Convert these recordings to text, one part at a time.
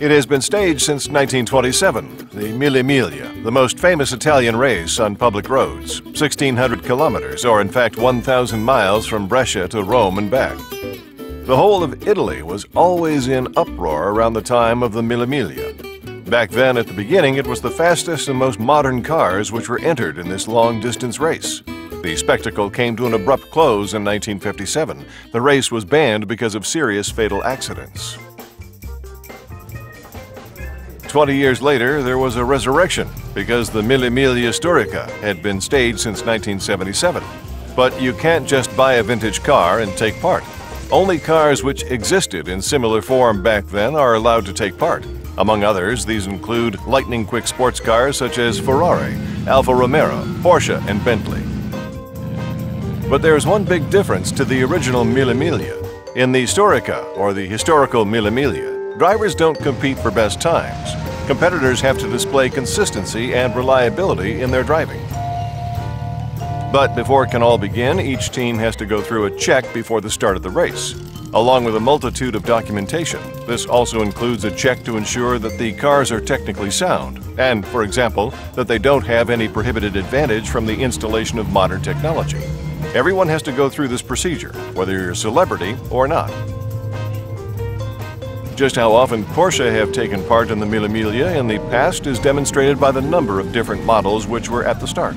It has been staged since 1927, the Mille Miglia, the most famous Italian race on public roads, 1,600 kilometers, or in fact 1,000 miles from Brescia to Rome and back. The whole of Italy was always in uproar around the time of the Mille Miglia. Back then, at the beginning, it was the fastest and most modern cars which were entered in this long-distance race. The spectacle came to an abrupt close in 1957. The race was banned because of serious fatal accidents. 20 years later, there was a resurrection because the Mille Miglia Storica had been staged since 1977. But you can't just buy a vintage car and take part. Only cars which existed in similar form back then are allowed to take part. Among others, these include lightning-quick sports cars such as Ferrari, Alfa Romeo, Porsche and Bentley. But there's one big difference to the original Mille Miglia. In the Storica, or the historical Mille Miglia, drivers don't compete for best times. Competitors have to display consistency and reliability in their driving. But before it can all begin, each team has to go through a check before the start of the race, along with a multitude of documentation. This also includes a check to ensure that the cars are technically sound, and, for example, that they don't have any prohibited advantage from the installation of modern technology. Everyone has to go through this procedure, whether you're a celebrity or not. Just how often Porsche have taken part in the Mille Miglia in the past is demonstrated by the number of different models which were at the start.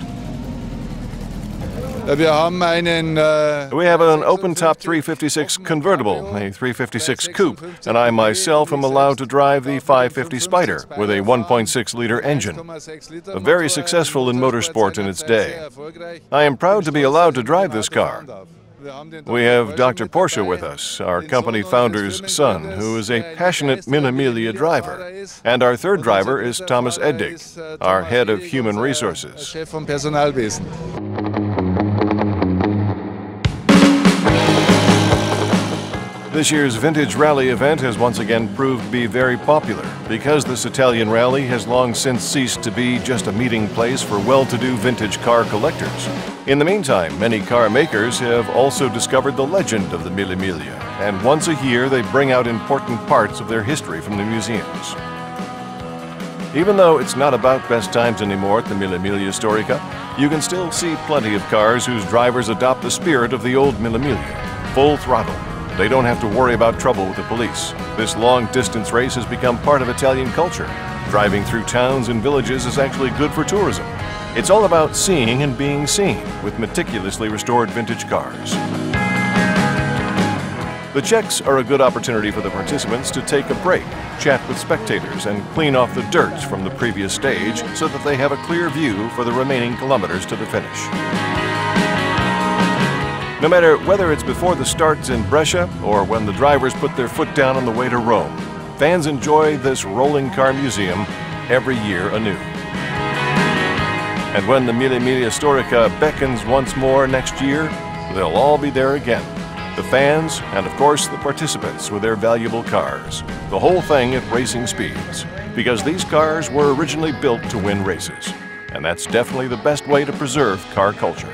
We have an open-top 356 convertible, a 356 coupe, and I myself am allowed to drive the 550 Spider with a 1.6-liter engine, very successful in motorsport in its day. I am proud to be allowed to drive this car. We have Dr. Porsche with us, our company founder's son, who is a passionate Mille Miglia driver. And our third driver is Thomas Eddig, our head of human resources. This year's Vintage Rally event has once again proved to be very popular because this Italian rally has long since ceased to be just a meeting place for well-to-do vintage car collectors. In the meantime, many car makers have also discovered the legend of the Mille Miglia, and once a year they bring out important parts of their history from the museums. Even though it's not about best times anymore at the Mille Miglia Storica, you can still see plenty of cars whose drivers adopt the spirit of the old Mille Miglia, full throttle. They don't have to worry about trouble with the police. This long-distance race has become part of Italian culture. Driving through towns and villages is actually good for tourism. It's all about seeing and being seen with meticulously restored vintage cars. The checks are a good opportunity for the participants to take a break, chat with spectators, and clean off the dirt from the previous stage so that they have a clear view for the remaining kilometers to the finish. No matter whether it's before the starts in Brescia or when the drivers put their foot down on the way to Rome, fans enjoy this rolling car museum every year anew. And when the Mille Miglia Storica beckons once more next year, they'll all be there again. The fans and, of course, the participants with their valuable cars. The whole thing at racing speeds, because these cars were originally built to win races. And that's definitely the best way to preserve car culture.